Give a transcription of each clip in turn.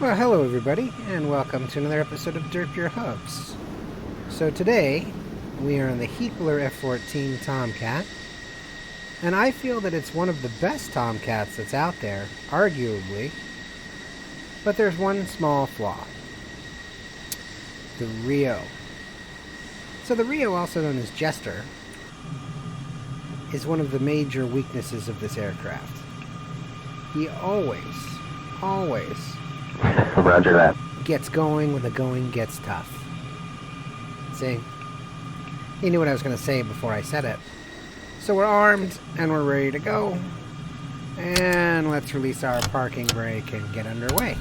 Well, hello everybody, and welcome to another episode of Derp Your Hooves. So today, we are on the Heatblur F14 Tomcat, and I feel that it's one of the best Tomcats that's out there, arguably, but there's one small flaw. The Rio. So the Rio, also known as Jester, is one of the major weaknesses of this aircraft. He always Roger that. gets going when the going gets tough. See? You knew what I was going to say before I said it. So we're armed and we're ready to go. And let's release our parking brake and get underway.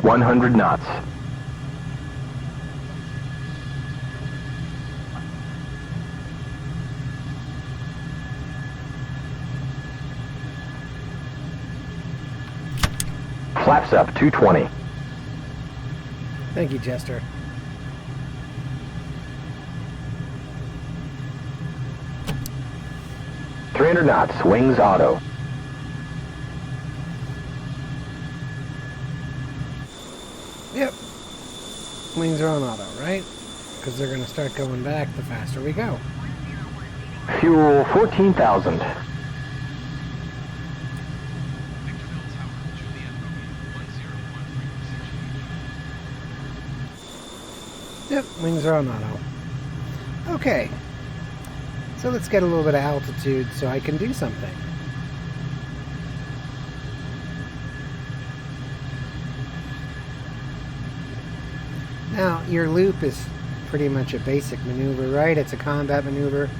$100 knots. Flaps up 220. Thank you, Jester. $300 knots. Wings auto. Yep. Wings are on auto, right? Because they're going to start going back the faster we go. Fuel 14,000. Yep, wings are on auto. Okay. So let's get a little bit of altitude so I can do something. Now, your loop is pretty much a basic maneuver, right? It's a combat maneuver.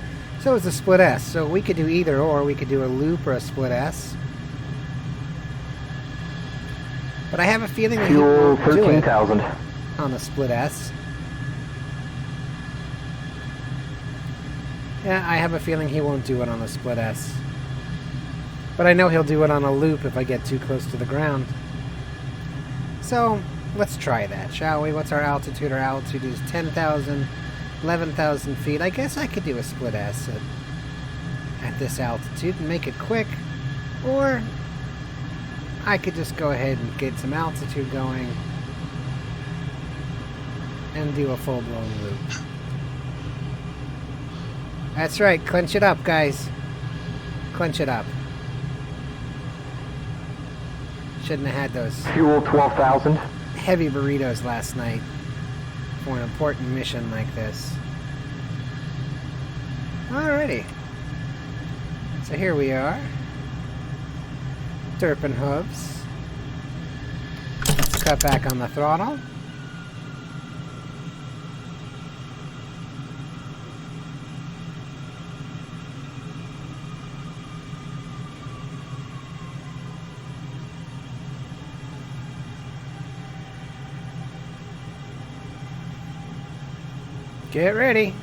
So is a split S. So we could do either or. We could do a loop or a split S. But I have a feeling that he Fuel won't do it 13,000. on the split S. Yeah, I have a feeling he won't do it on the split S. But I know he'll do it on a loop if I get too close to the ground. So, let's try that, shall we? What's our altitude? Our altitude is 10,000, 11,000 feet. I guess I could do a split S at this altitude and make it quick. Or I could just go ahead and get some altitude going and do a full-blown loop. That's right, clench it up, guys. Clench it up. Shouldn't have had those Fuel 12,000. heavy burritos last night for an important mission like this. Alrighty. So here we are. Derp and Hooves. Let's cut back on the throttle. Get ready.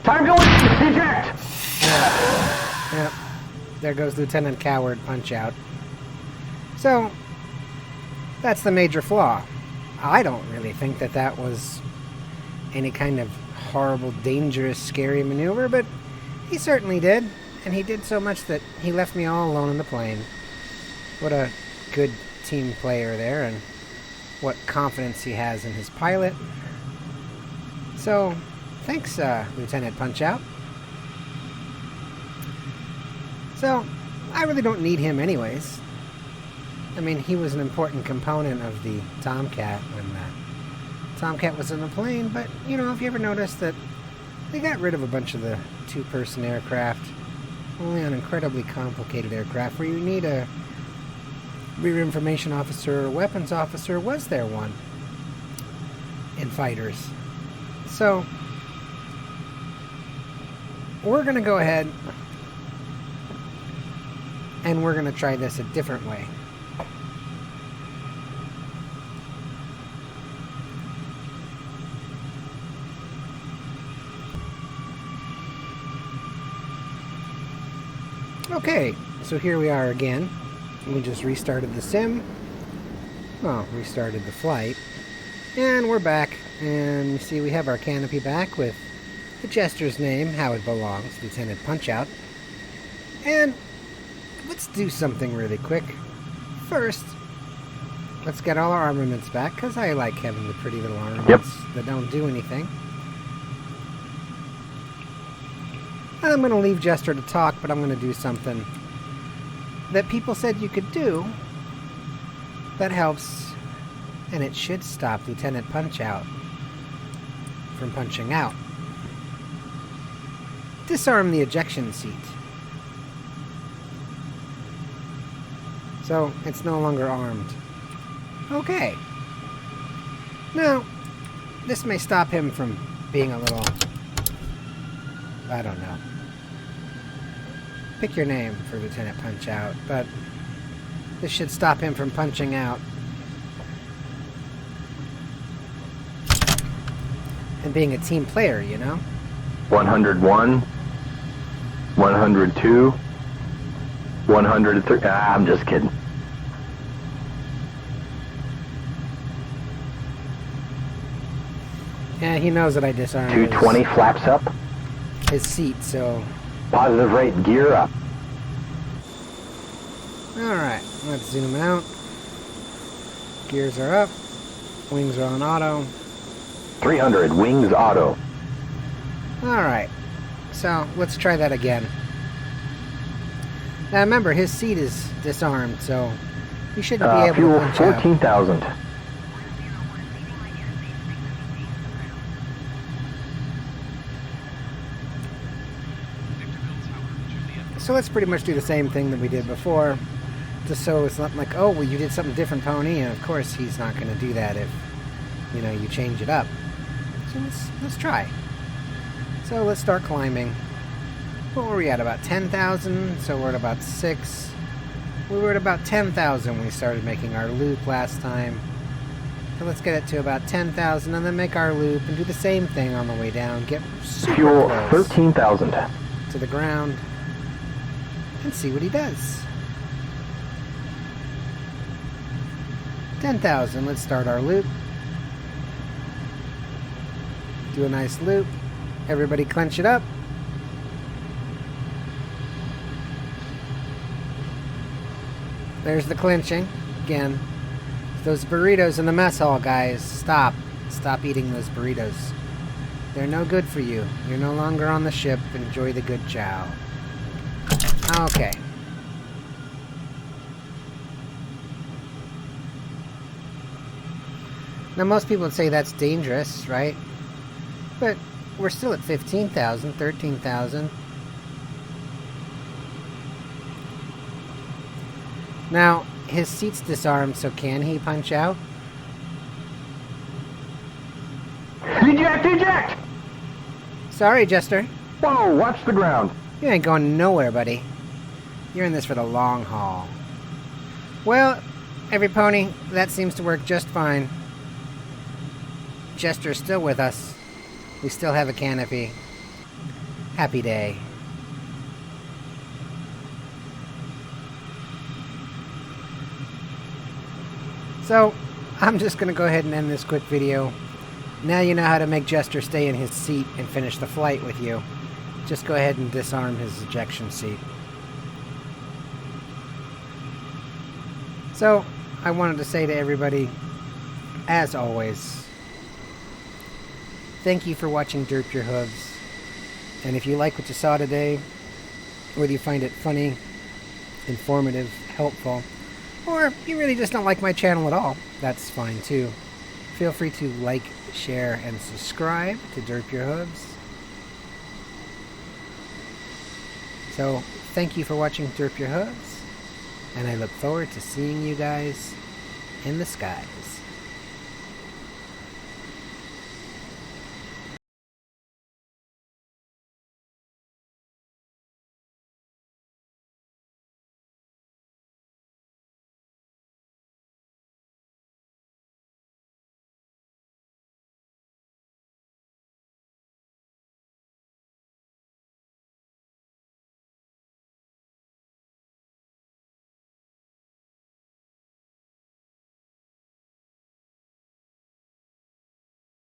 Time to eject! Yep. There goes Lieutenant Coward punch out. So, that's the major flaw. I don't really think that that was any kind of horrible, dangerous, scary maneuver, but he certainly did. And he did so much that he left me all alone in the plane. What a good team player there, and what confidence he has in his pilot. So, thanks, Lieutenant Punch-Out. So, I really don't need him anyways. I mean, he was an important component of the Tomcat when the Tomcat was in the plane, but, you know, if you ever noticed that they got rid of a bunch of the two-person aircraft, only on incredibly complicated aircraft where you need a rear information officer or weapons officer, was there one in fighters? So, we're going to go ahead and we're going to try this a different way. Okay, So here we are again. We just restarted the sim. Well, restarted the flight. And we're back. And you see we have our canopy back with the Jester's name, how it belongs, Lieutenant Punch-Out. And let's do something really quick. First, let's get all our armaments back, because I like having the pretty little armaments that don't do anything. And I'm going to leave Jester to talk, but I'm going to do something that people said you could do that helps, and it should stop Lieutenant Punch-Out from punching out. Disarm the ejection seat. So, it's no longer armed. Okay. Now, this may stop him from being a little... I don't know. Pick your name for Lieutenant Punch-Out, but this should stop him from punching out. And being a team player, you know? 101, 102, 103. I'm just kidding. Yeah, he knows that I disarmed 220 flaps up. his seat, so... Positive rate, gear up. Alright, let's zoom out. Gears are up. Wings are on auto. 300, wings auto. Alright, so let's try that again. Now remember, his seat is disarmed, so he shouldn't be able Fuel to punch out. 14,000. So let's pretty much do the same thing that we did before, just so it's not like, oh, well, you did something different, Pony, and of course he's not going to do that if, you know, you change it up. So let's try. So let's start climbing. What were we at, about 10,000? So we're at about 6. We were at about 10,000 when we started making our loop last time. So let's get it to about 10,000 and then make our loop and do the same thing on the way down. Get super Fuel close 13,000. to the ground. And see what he does. 10,000. Let's start our loop. Do a nice loop. Everybody clench it up. There's the clinching. Again. Those burritos in the mess hall, guys. Stop. Stop eating those burritos. They're no good for you. You're no longer on the ship. Enjoy the good chow. Okay. Now most people would say that's dangerous, right? But we're still at 15,000, 13,000. Now, his seat's disarmed, so can he punch out? Eject, eject! Sorry, Jester. Whoa, watch the ground. You ain't going nowhere, buddy. You're in this for the long haul. Well, every pony, that seems to work just fine. Jester's still with us. We still have a canopy. Happy day. So, I'm just going to go ahead and end this quick video. Now you know how to make Jester stay in his seat and finish the flight with you. Just go ahead and disarm his ejection seat. So, I wanted to say to everybody, as always, thank you for watching Derp Your Hooves. And if you like what you saw today, whether you find it funny, informative, helpful, or you really just don't like my channel at all, that's fine too. Feel free to like, share, and subscribe to Derp Your Hooves. So, thank you for watching Derp Your Hooves, and I look forward to seeing you guys in the skies.